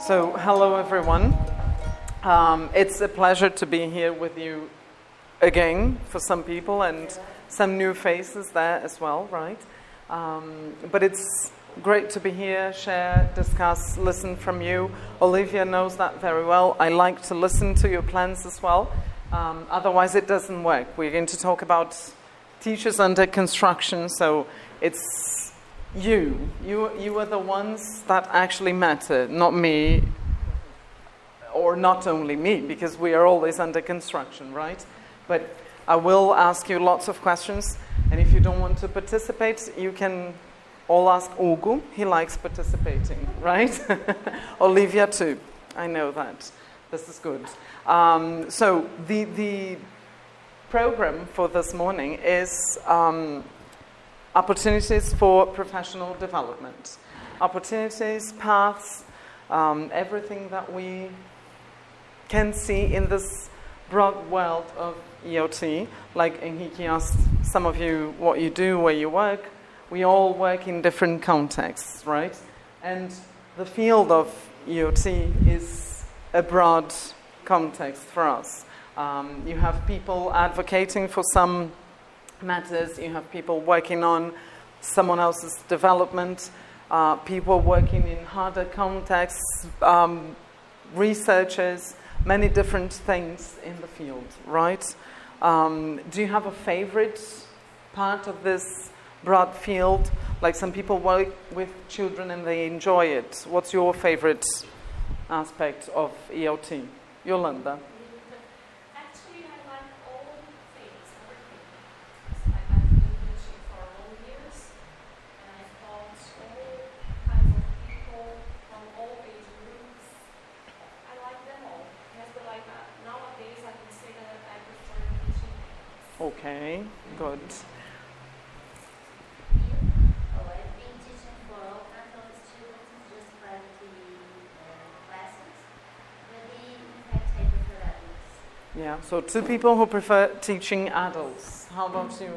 So, hello everyone. It's a pleasure to be here with you again for some people and some new faces there as well, right? But it's great to be here, share, discuss, listen from you. Olivia knows that very well. I like to listen to your plans as well. Otherwise it doesn't work. We're going to talk about teachers under construction, so it's you are the ones that actually matter, not me, or not only me, because we are always under construction, right? But I will ask you lots of questions, and if you don't want to participate, you can all ask Ugo. He likes participating, right? Olivia too. I know that. This is good. So the program for this morning is opportunities for professional development. Opportunities, paths, everything that we can see in this broad world of EOT. Like Enrique asked some of you what you do, where you work. We all work in different contexts, right? And the field of EOT is a broad context for us. You have people advocating for some matters, you have people working on someone else's development, people working in harder contexts, researchers, many different things in the field, right? Do you have a favorite part of this broad field? Like some people work with children and they enjoy it. What's your favorite aspect of EOT? Yolanda? Okay, good. I've been teaching for all kinds of students, just private classes. Maybe, in fact, I prefer adults. Yeah, so two people who prefer teaching adults. How about you?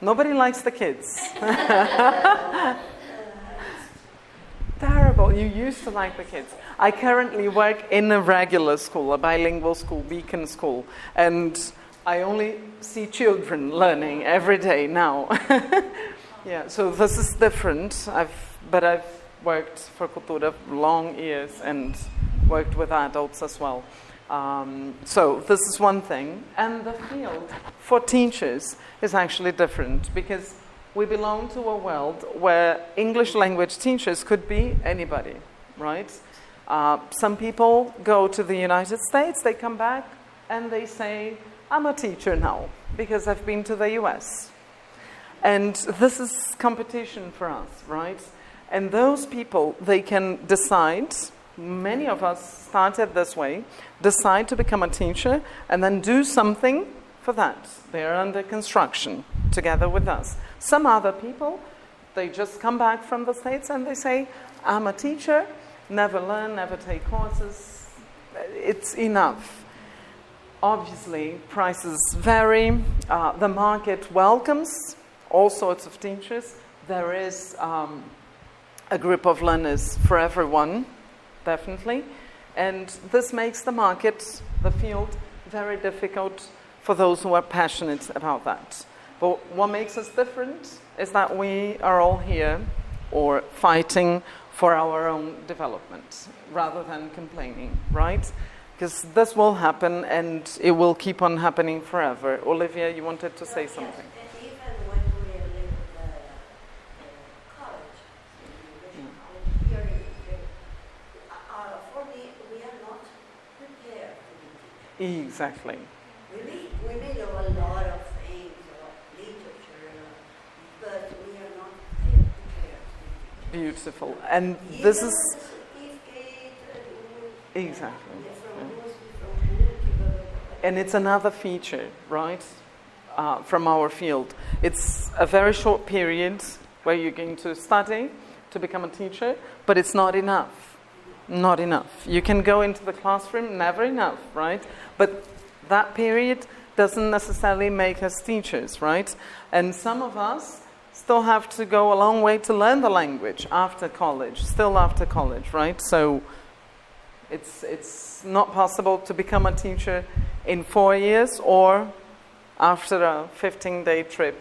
Nobody likes the kids. Terrible. You used to like the kids. I currently work in a regular school, a bilingual school, Beacon School, and I only see children learning every day now. Yeah, so this is different. But I've worked for Cultura long years and worked with adults as well. So this is one thing. And the field for teachers is actually different because we belong to a world where English language teachers could be anybody, right? Some people go to the United States, they come back and they say, I'm a teacher now because I've been to the US. And this is competition for us, right? And those people, they can decide, many of us started this way, decide to become a teacher and then do something for that. They're under construction together with us. Some other people, they just come back from the States and they say, I'm a teacher, never learn, never take courses, it's enough. Obviously, prices vary. The market welcomes all sorts of teachers. There is a group of learners for everyone, definitely. And this makes the market, the field, very difficult for those who are passionate about that. But what makes us different is that we are all here or fighting for our own development rather than complaining, right? Because this will happen and it will keep on happening forever. Olivia, you wanted to say something. Yes, and even when we live in college, for me, we are not prepared to be teachers. Exactly. We may know a lot of things, literature, but we are not prepared to be teachers. Beautiful. And this is... Exactly. And it's another feature, right, from our field. It's a very short period where you're going to study to become a teacher, but it's not enough. Not enough. You can go into the classroom, never enough, right? But that period doesn't necessarily make us teachers, right? And some of us still have to go a long way to learn the language after college, still after college, right? So it's not possible to become a teacher in 4 years or after a 15-day trip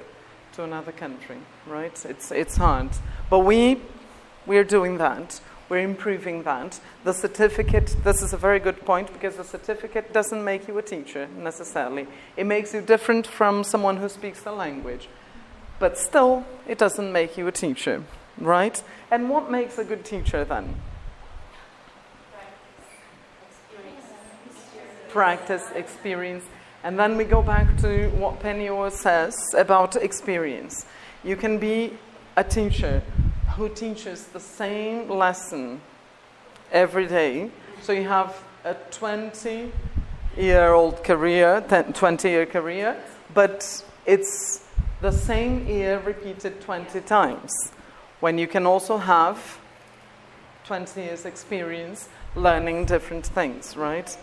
to another country, right? It's hard. But we're doing that. We're improving that. The certificate, this is a very good point, because the certificate doesn't make you a teacher necessarily. It makes you different from someone who speaks the language. But still, it doesn't make you a teacher, right? And what makes a good teacher then? Practice, experience. And then we go back to what Penny says about experience. You can be a teacher who teaches the same lesson every day. So you have a 20-year-old career, 20-year career, but it's the same year repeated 20 times, when you can also have 20 years experience learning different things, right?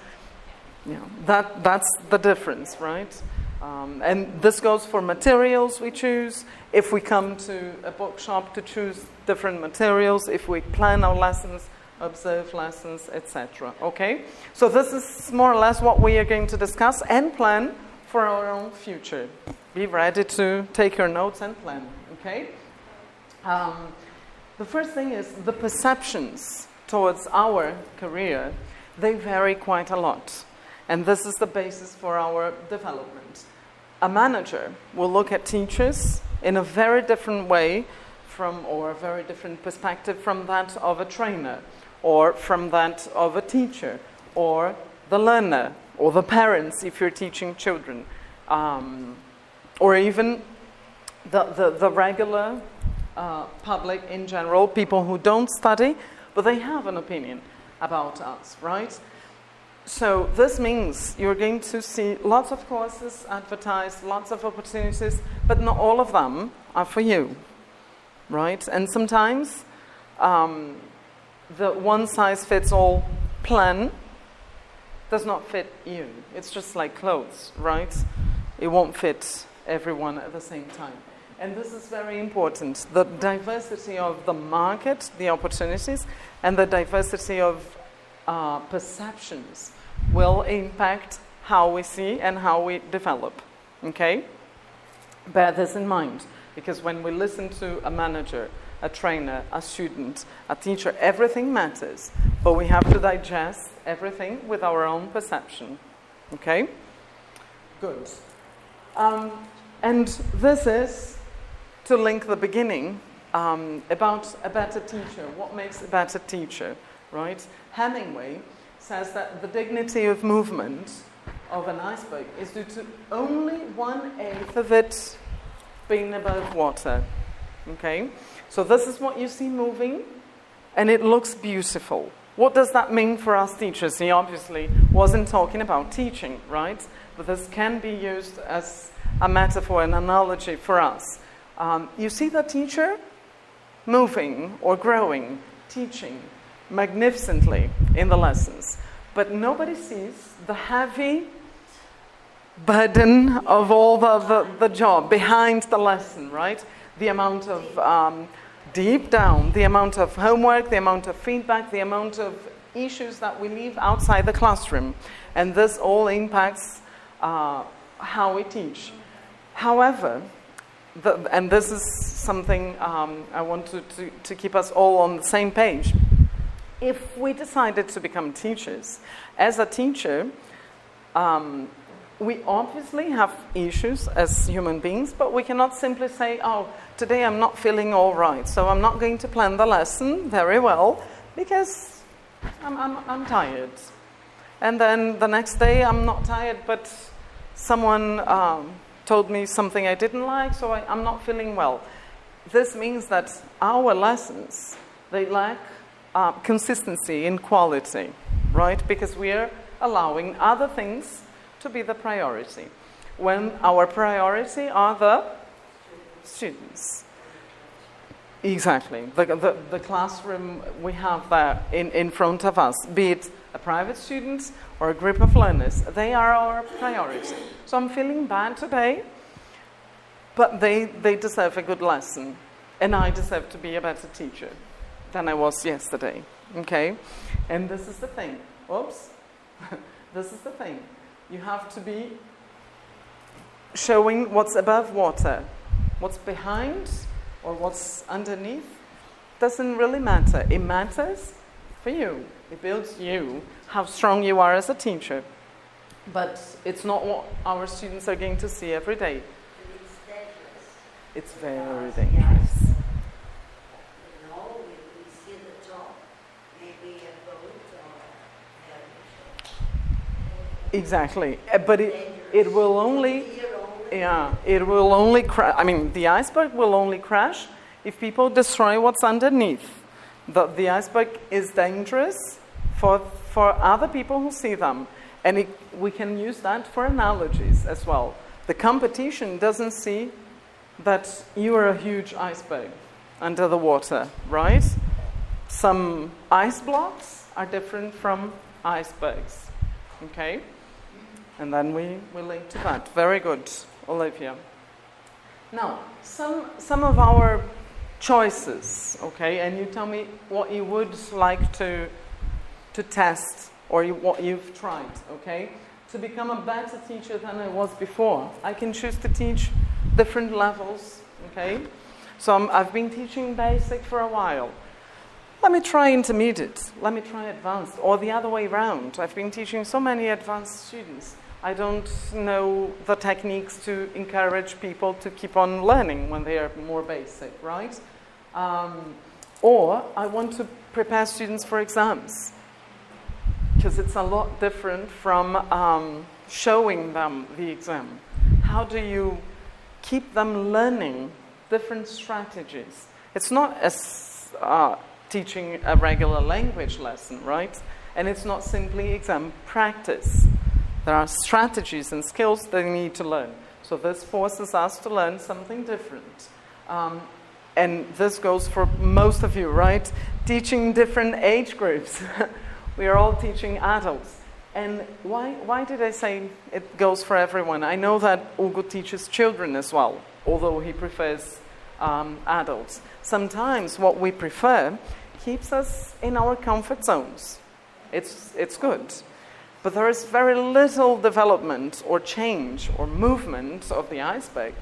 Yeah, that's the difference, right? And this goes for materials we choose. If we come to a bookshop to choose different materials, if we plan our lessons, observe lessons, etc. Okay? So this is more or less what we are going to discuss and plan for our own future. Be ready to take your notes and plan. Okay? The first thing is the perceptions towards our career. They vary quite a lot. And this is the basis for our development. A manager will look at teachers in a very different way or a very different perspective from that of a trainer, or from that of a teacher, or the learner, or the parents if you're teaching children, or even the regular public in general, people who don't study, but they have an opinion about us, right? So this means you're going to see lots of courses advertised, lots of opportunities, but not all of them are for you, right? And sometimes the one-size-fits-all plan does not fit you. It's just like clothes, right? It won't fit everyone at the same time. And this is very important. The diversity of the market, the opportunities, and the diversity of perceptions will impact how we see and how we develop. Okay? Bear this in mind, because when we listen to a manager, a trainer, a student, a teacher, everything matters, but we have to digest everything with our own perception. Okay? Good. And this is to link the beginning about a better teacher. What makes a better teacher, right? Hemingway says that the dignity of movement of an iceberg is due to only 1/8 of it being above water. Okay? So this is what you see moving, and it looks beautiful. What does that mean for us teachers? He obviously wasn't talking about teaching, right? But this can be used as a metaphor, an analogy for us. You see the teacher moving or growing, teaching magnificently in the lessons, but nobody sees the heavy burden of all the job behind the lesson, right? The amount of deep down, the amount of homework, the amount of feedback, the amount of issues that we leave outside the classroom, and this all impacts how we teach. However, and this is something I want to keep us all on the same page. If we decided to become teachers, as a teacher, we obviously have issues as human beings, but we cannot simply say, oh, today I'm not feeling all right, so I'm not going to plan the lesson very well because I'm tired. And then the next day I'm not tired, but someone told me something I didn't like, so I'm not feeling well. This means that our lessons, they lack consistency in quality, right? Because we are allowing other things to be the priority, when our priority are the students. Exactly. The classroom we have there in front of us, be it a private student or a group of learners, they are our priority. So I'm feeling bad today. But they deserve a good lesson. And I deserve to be a better teacher than I was yesterday. Okay? And this is the thing. Oops. This is the thing. You have to be showing what's above water. What's behind or what's underneath doesn't really matter. It matters for you. It builds you, how strong you are as a teacher. But it's not what our students are going to see every day. It's dangerous. It's very dangerous. You know, we see the top, maybe a boat or a Exactly. But it will only, it will only crash. I mean, the iceberg will only crash if people destroy what's underneath. The iceberg is dangerous for other people who see them. And we can use that for analogies as well. The competition doesn't see that you are a huge iceberg under the water, right? Some ice blocks are different from icebergs, okay? And then we link to that. Very good, Olivia. Now, some of our choices, okay? And you tell me what you would like to test or what you've tried, okay? To become a better teacher than I was before, I can choose to teach different levels, okay? So I've been teaching basic for a while. Let me try intermediate. Let me try advanced. Or the other way around. I've been teaching so many advanced students. I don't know the techniques to encourage people to keep on learning when they are more basic, right? Or I want to prepare students for exams. Because it's a lot different from showing them the exam. How do you keep them learning different strategies? It's not as teaching a regular language lesson, right? And it's not simply exam practice. There are strategies and skills they need to learn. So this forces us to learn something different. And this goes for most of you, right? Teaching different age groups. We are all teaching adults. And why did I say it goes for everyone? I know that Ugo teaches children as well, although he prefers adults. Sometimes what we prefer keeps us in our comfort zones. It's good. But there is very little development or change or movement of the iceberg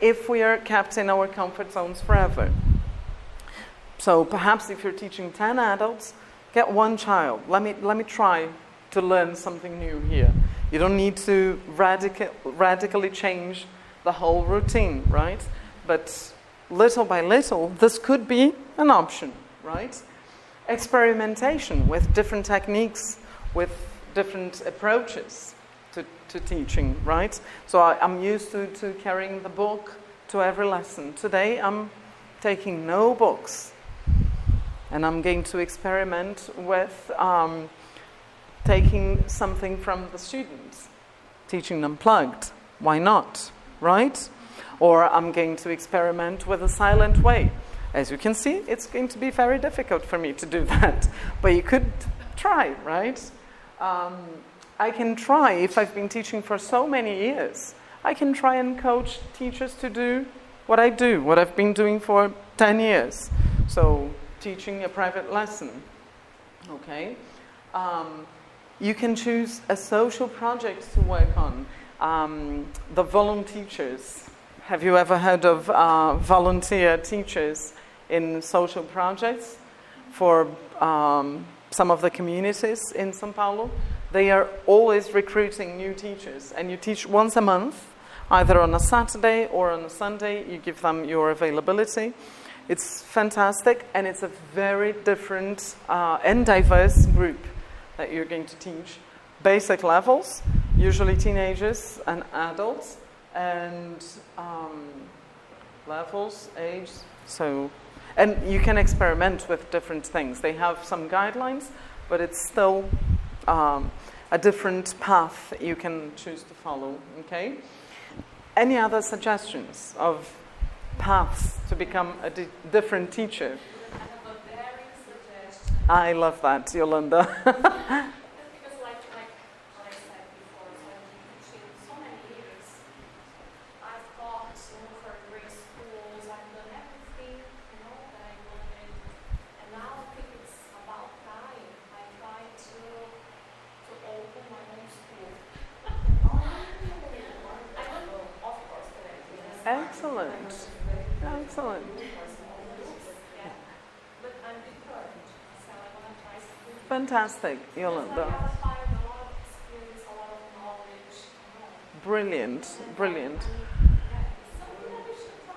if we are kept in our comfort zones forever. So perhaps if you're teaching 10 adults, get one child. Let me try to learn something new here. You don't need to radically change the whole routine, right? But little by little, this could be an option, right? Experimentation with different techniques, with different approaches to teaching, right? So I'm used to carrying the book to every lesson. Today, I'm taking no books. And I'm going to experiment with taking something from the students, teaching them plugged. Why not, right? Or I'm going to experiment with a silent way. As you can see, it's going to be very difficult for me to do that. But you could try, right? I can try, if I've been teaching for so many years, I can try and coach teachers to do what I do, what I've been doing for 10 years. So teaching a private lesson, okay? You can choose a social project to work on. The volunteers. Have you ever heard of volunteer teachers in social projects for some of the communities in São Paulo? They are always recruiting new teachers, and you teach once a month, either on a Saturday or on a Sunday. You give them your availability. It's fantastic, and it's a very different and diverse group that you're going to teach. Basic levels, usually teenagers and adults, and levels, age. So, and you can experiment with different things. They have some guidelines, but it's still a different path that you can choose to follow. Okay. Any other suggestions of paths to become a different teacher? I have a very suggestion. I love that, Yolanda. Because like what I said before, so I've been teaching so many years. I've got over Excellent. Excellent. But I'm determined, so I want to try to. Fantastic, Yolanda. I find a lot of experience, a lot of knowledge. Brilliant, brilliant.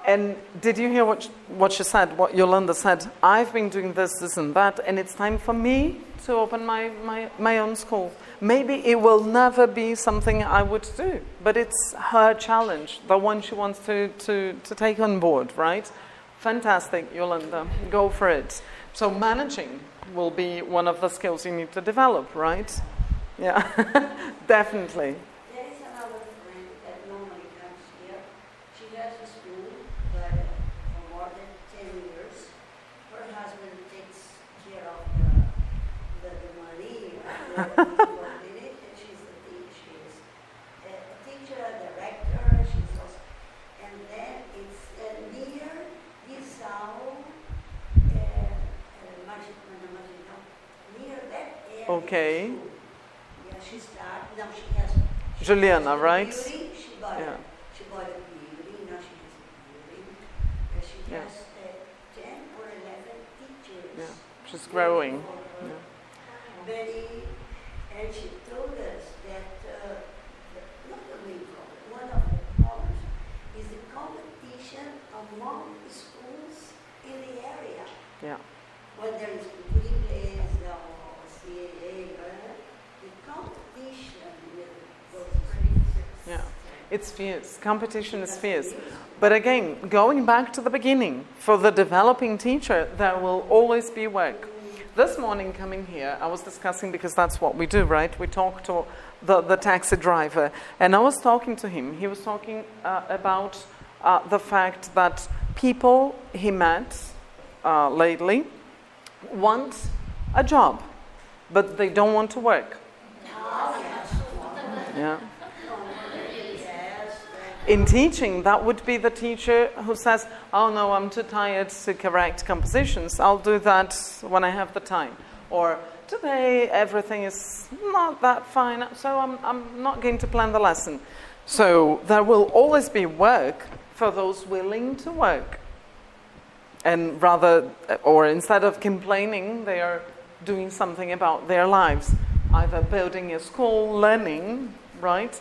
And did you hear what she said, what Yolanda said? I've been doing this, this and that, and it's time for me to open my own school. Maybe it will never be something I would do, but it's her challenge, the one she wants to take on board, right? Fantastic, Yolanda. Go for it. So managing will be one of the skills you need to develop, right? Yeah, definitely. There is another friend that normally comes here. She has a school, but for more than 10 years. Her husband takes care of the money involved in it, and she's the teacher. She is a teacher, a director. She's also, and then it's near Disal, near that area. Okay. Yeah, she started. Now she has. Juliana, right? Beauty, Yeah. she bought a beauty. Now she has a beauty. She Yeah. has 10 or 11 teachers. Yeah. She's growing. Yeah. Very, and she told us that not the main problem, one of the problems is the competition among the schools in the area. Yeah. When there is English or CAA, the competition with those Yeah. It's fierce. Competition is fierce. But again, going back to the beginning, for the developing teacher, there will always be work. This morning coming here, I was discussing, because that's what we do, right? We talk to the taxi driver, and I was talking to him. He was talking about the fact that people he met lately want a job, but they don't want to work. Yeah. In teaching, that would be the teacher who says, oh no, I'm too tired to correct compositions. I'll do that when I have the time. Or today everything is not that fine, so I'm not going to plan the lesson. So there will always be work for those willing to work. And rather, or instead of complaining, they are doing something about their lives. Either building a school, learning, right?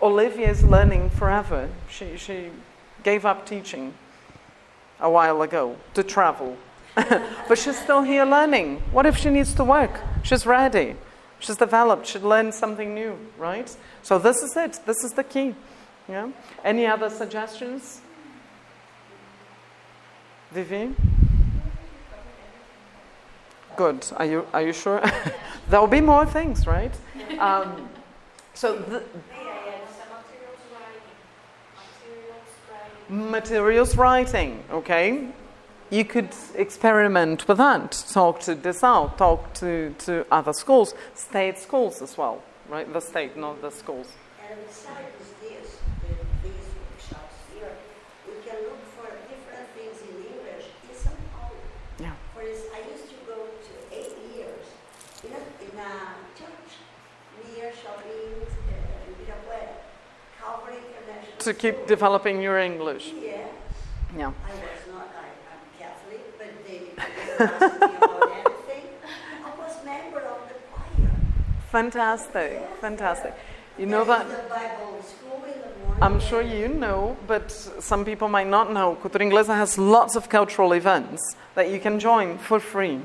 Olivia is learning forever. She gave up teaching a while ago to travel. But she's still here learning. What if she needs to work? She's ready. She's developed. She'd learn something new, right? So this is it. This is the key. Yeah. Any other suggestions? Vivi? Good. Are you sure? There will be more things, right? So materials writing, okay? You could experiment with that. Talk to Disal, talk to other schools, state schools as well, right? The state, not the schools. And besides these workshops here, we can look for different things in English in São Paulo. Yeah. For instance, I used to go to 8 years in a church near shopping in Ibirapuera, Calvary International. To keep School. developing your English. Yes. Yeah. I was not, I'm Catholic, but they didn't ask me about anything. I was member of the choir. Fantastic, fantastic. You know There that, is the Bible school in the morning. I'm sure you know, but some people might not know, Cultura Inglesa has lots of cultural events that you can join for free.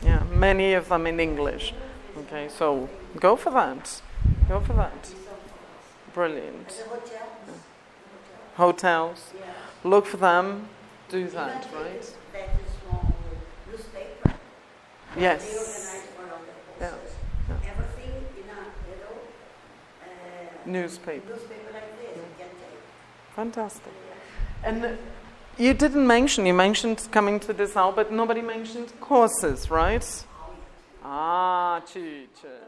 Yeah, many of them in English. Okay, so go for that. Go for that. Brilliant. The hotels. Hotels, Yeah. look for them, do that, right? That is small newspaper. They Yes. organize one of the Yeah. posters. Yeah. Everything in a little Newspaper. newspaper like this. You can take. Fantastic. And you didn't mention, you mentioned coming to Disal, but nobody mentioned courses, right? Ah, teacher.